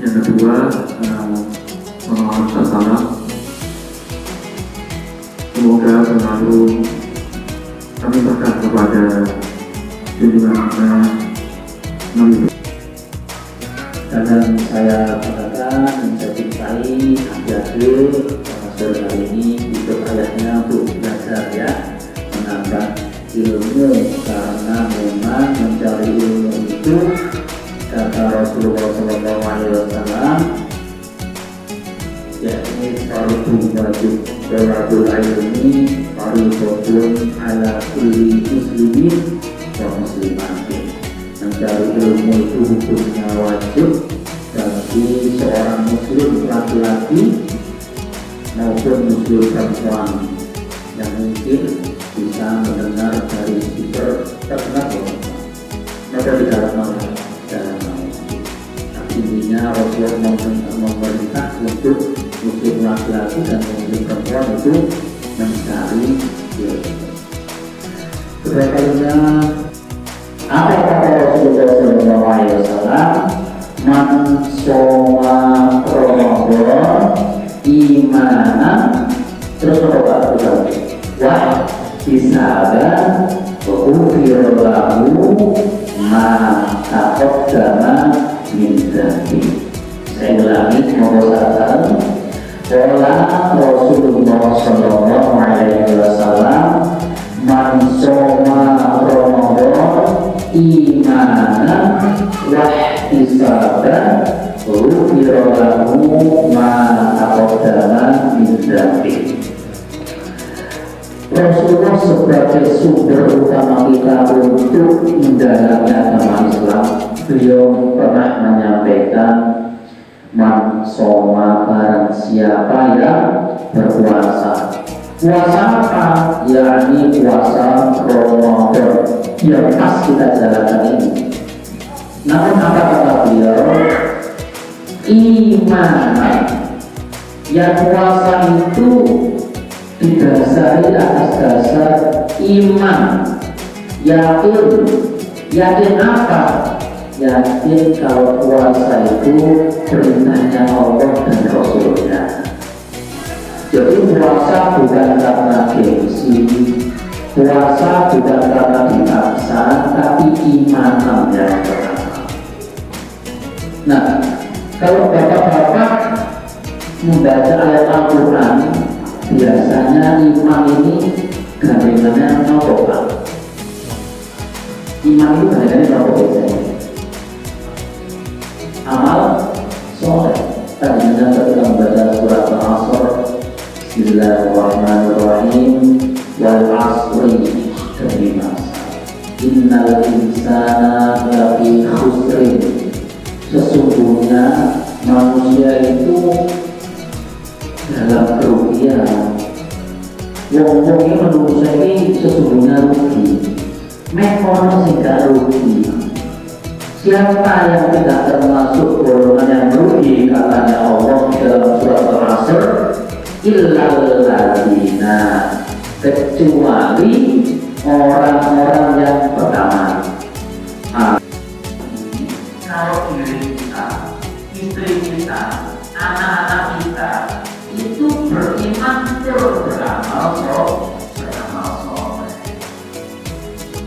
Yang kedua, memohon salam. Semoga selalu kami berkat kepada junjungan Nabi. Kadang saya katakan dan saya cintai Abdul sore hari ini hidup ayahnya untuk belajar ya, menambah ilmu, karena memang mencari ilmu itu kata Rasulullah SAW yakni fardu wajib wajibul ilmi fardun ala kulli muslimin wa muslimatin. Mencari ilmu itu hukumnya wajib bagi seorang muslim laki-laki maupun muslim perempuan yang mungkin bisa mendengar dari speaker terdengar mereka tidak mau dalam intinya Rasulullah memerintah untuk muslim laki-laki dan muslim perempuan itu mencari ilmu. Kedua kalinya apa kata Rasulullah SAW? Man soma Ramadan imanan, terus apa wah disada ufir lahu ma taqaddama min dzambi. Saya ulangi, mohon Rasulullah sallallahu alaihi wasallam, man soma Ramadan imanan wahtisaban ghufira lahu ma taqaddama min dzambi. Rasulullah sebagai sumber utama kita untuk mendalami agama Islam, beliau pernah menyampaikan, man soma, barang siapa yang berpuasa. Puasa apa? Yakni puasa Ramadan yang pas kita jalankan ini. Namun apa kata beliau? Iman, yang puasa itu didasari atas dasar iman, yakin apa? Yakin kalau puasa itu perintahnya Allah dan Rasulnya. Jadi puasa bukan karena gengsi, puasa bukan karena dipaksa, tapi iman yang pertama. Nah, kalau bapak-bapak membaca ayat Al-Quran, biasanya iman ini gandengannya apa? Iman itu gandengannya apa biasanya? Amal soleh. Tadinya ketika membaca surat Al-Asr, Bismillahirrahmanirrahim, wal asri, demi masa, innal insana lafi khusrin, sesungguhnya manusia itu dalam kerugian. Wong-wong ini manusia ini sesungguhnya rugi, mekono sing gak rugi. Siapa yang tidak termasuk golongan yang rugi, katanya Allah dalam surat Al-Asr, illal ladzina, kecuali orang-orang yang pertama. Kalau diri kita, istri kita, anak-anak kita itu beriman terus beramal soleh.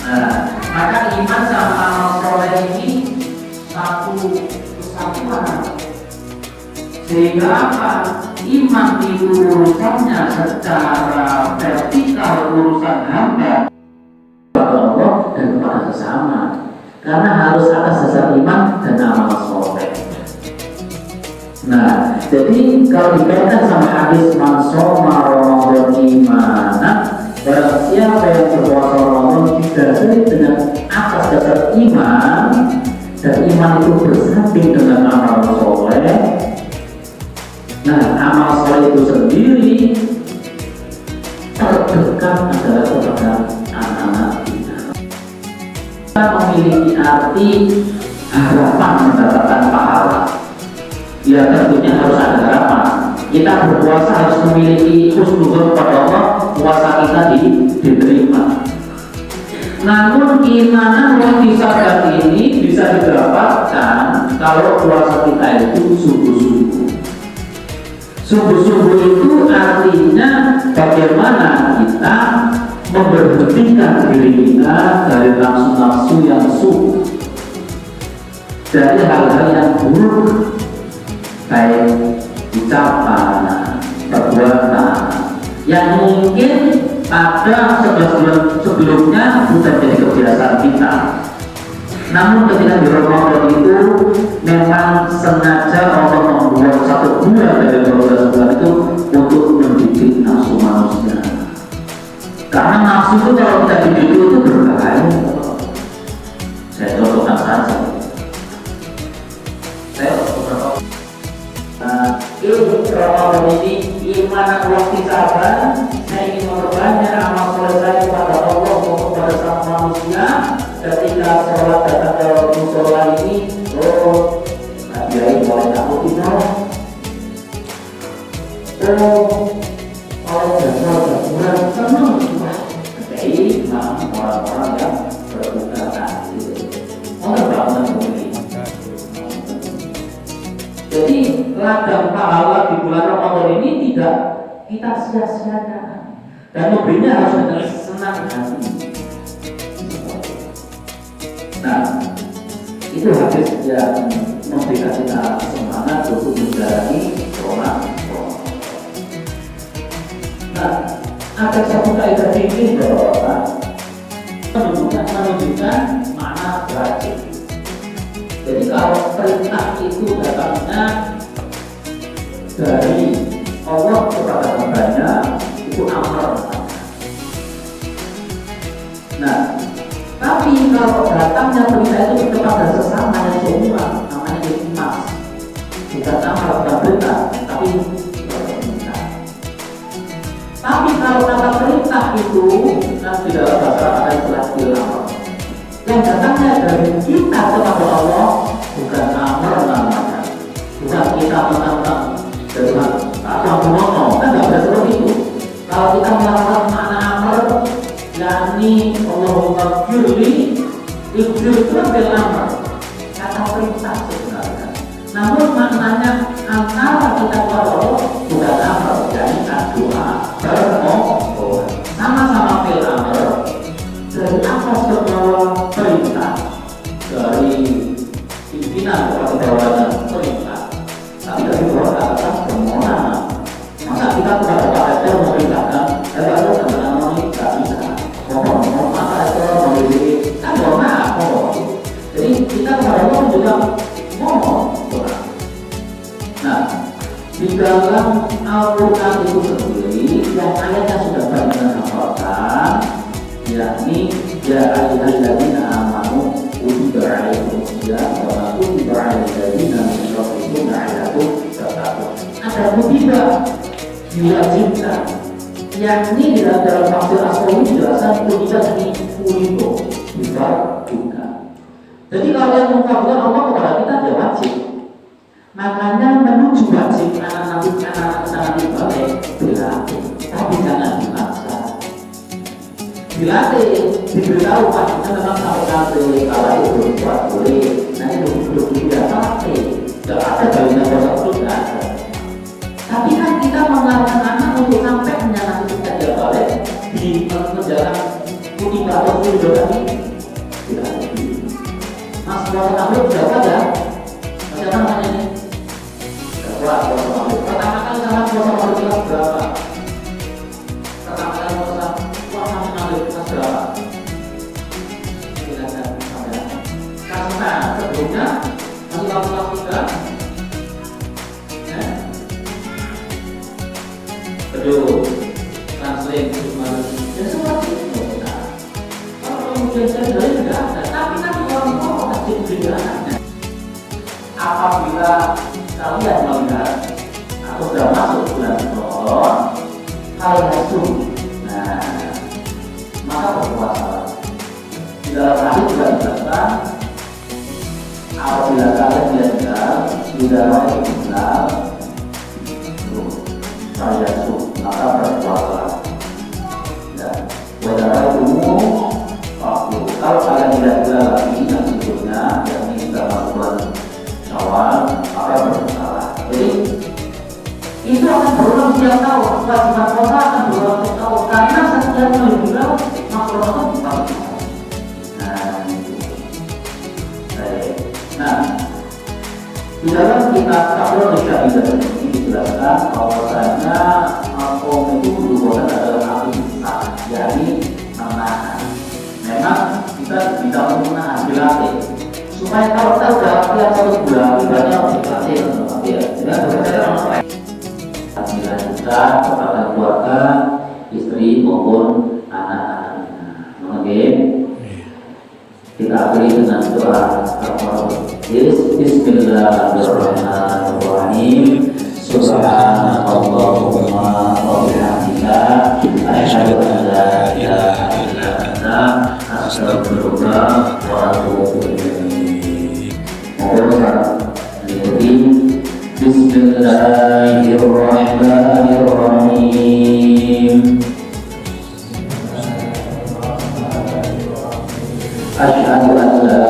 Nah, maka iman sama amal soleh ini satu kesatuan. Sehingga apa? Iman itu urusannya secara vertikal, urusan hamba kepada Allah dan kepada sesama. Karena harus atas dasar iman dan amal soleh. Nah, jadi kalau dikaitkan sama hadis man shoma Ramadan imanan, barang siapa yang berpuasa Ramadan didasari dengan atas dasar iman, dan iman itu bersanding dengan amal soleh. Nah, amal soleh itu sendiri terdekat adalah kepada anak-anak kita. Kita memiliki arti harapan mendapatkan pahala. Ya tentunya harus ada harapan. Kita berpuasa harus memiliki husnuzon kepada Allah, puasa kita diterima. Namun keimanan yang disadar ini bisa didapatkan kalau puasa kita itu subuh-subuh. Subuh-subuh itu artinya bagaimana kita memberhentikan diri kita dari nafsu-nafsu yang subuh, dari hal-hal yang buruk, baik ucapan, perbuatan yang mungkin pada 11 bulan sebelumnya sudah jadi kebiasaan kita. Namun ketika di Ramadan itu memang sengaja Allah membuat 1 bulan dari 12 bulan itu untuk mendidik nafsu manusia. Karena nafsu itu kalau kita dididik itu berbahaya. Saya contohkan saja. Saya beberapa Ramadan ini iman waktu sabar. Saya ingin memperbanyak amal soleh saya kepada Allah maupun kepada sang manusia. Ketika sholat datang ke musola ini, biarin boleh takut tidak? Kalau jadwal kurang senang, jadi orang-orang yang berbuka hati, orang bangun mungkin. Jadi ladang pahala di bulan Ramadan ini tidak kita sia-siakan dan memberinya harus dengan senang hati. Nah, itu hadis yang memberikan kita semangat untuk menjalani Ramadan. Nah, ada satu kaidah fikih bahwa menunjukkan mana wajib. Jadi kalau perintah itu datangnya dari Allah kepada hambanya, itu amar. Nah, tapi kalau datangnya perintah itu kepada sesamanya semua, namanya hikmah. Bukan amar, bukan perintah, tapi perintah. Tapi kalau kata perintah itu, di dalam bahasa ada istilah ilham. Yang datangnya dari kita kepada Allah, bukan amar namanya. Bukan kita mentang-mentang dari Tuhan. Apa ngomong, kan nggak bisa seperti itu. Kalau kita melakukan makna amar, yakni Allahumma firli, itu bil amr, kata perintah sebenarnya. Namun maknanya antara kita kepada Allah bukan amr, jadi doa bermohon. Sama-sama bil amr, dari atas ke bawah perintah, dari pimpinan kepada bawahnya perintah. Tapi dari bawah ke atas permohonan. Masa kita kepada Pak RT memerintahkan, lalu teman-teman ini tidak bisa. Jadi kita kepada Allah juga mohon doa. Nah, di dalam Al-Quran itu sendiri yang ayatnya sudah banyak dihafalkan, yakni ya ayyuhalladzina amanu kutiba alaikumusiyam wa kutiba alal ladzina min qablikum la'allakum tattaqun. Ada kutiba diwajibkan, yakni di dalam tafsir As-Sawi dijelaskan kutiba ini kurido juga. Jadi kalau yang mengabulkan Allah kepada kita dia wajib. Makanya menuju wajib anak-anak kita baik dilatih, tapi jangan dipaksa. Dilatih, diberitahu pastinya memang sampai kalau itu buat boleh. Nanti belum tidak sampai, tidak ada bagian dosa itu tidak ada. Tapi kan kita mengarahkan anak untuk sampai menyalahi kita dia balik di menjalankan kutiba atau kurido tadi tidak ada. Mas puasa tahlil berapa ya? Macam namanya ini? Berapa puasa tahlil? Pertama kali sama puasa tahlil kelas berapa? Pertama kali puasa tahlil kelas berapa? Tidak ada sampai. Karena sebelumnya masih kelas 3. Kedua, translate cuma ya seperti itu. Kalau kemudian saya dari tidak ada, tapi nanti orang tua wajib dijalankan. Apabila kalian melihat atau sudah masuk bulan Ramadan, kalian sungguh, maka berpuasa. Di dalam hadis juga dijelaskan, apabila kalian lihat sudah mulai hilal, saya sungguh, maka berpuasa. Wadara umum, kalau kalian tidak lagi yang sebelumnya, yakni dalam bulan Syawal setiap tahun kewajiban puasa akan berubah setiap tahun karena setiap minggu masuk Ramadan bukan. Nah, itu. Baik. Nah, di dalam kitab Qaul Syaidah ini dijelaskan bahwasanya qaum itu berhubungan adalah al-ihsan, yakni menahan. Memang kita bisa menahan dilatih supaya kalau kita sudah tiap 1 bulan ibadahnya harus dilatih, ya. Dengan bekerja dilanjutkan kepada keluarga, istri maupun anak-anaknya. Oke, kita akhiri dengan doa Bismillahirrahmanirrahim. Subhanallahumma wa bihamdika asyhadu an la ilaha illa anta astaghfiruka wa atubu ilaik. Bismillahirrahmanirrahim. Asyhadu an la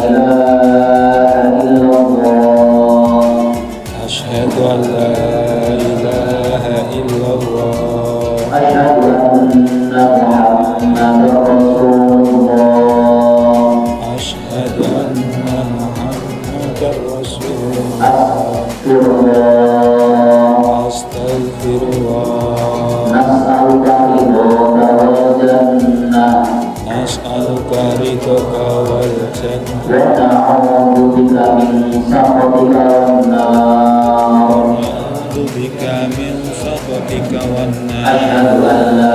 ilaha illallah. أشهد أن لا إله إلا الله. Asyhadu anna Muhammadar Rasulullah. أشهد أن محمدا رسول الله. Astagfirullah. أستغفر الله. Nas'aluka ridhaka wal jannah أسألك رضاك والجنة wa na'udzu bika min sakhatika wan nar. وأعوذ بك من سخطك والنار. Asyhadu an la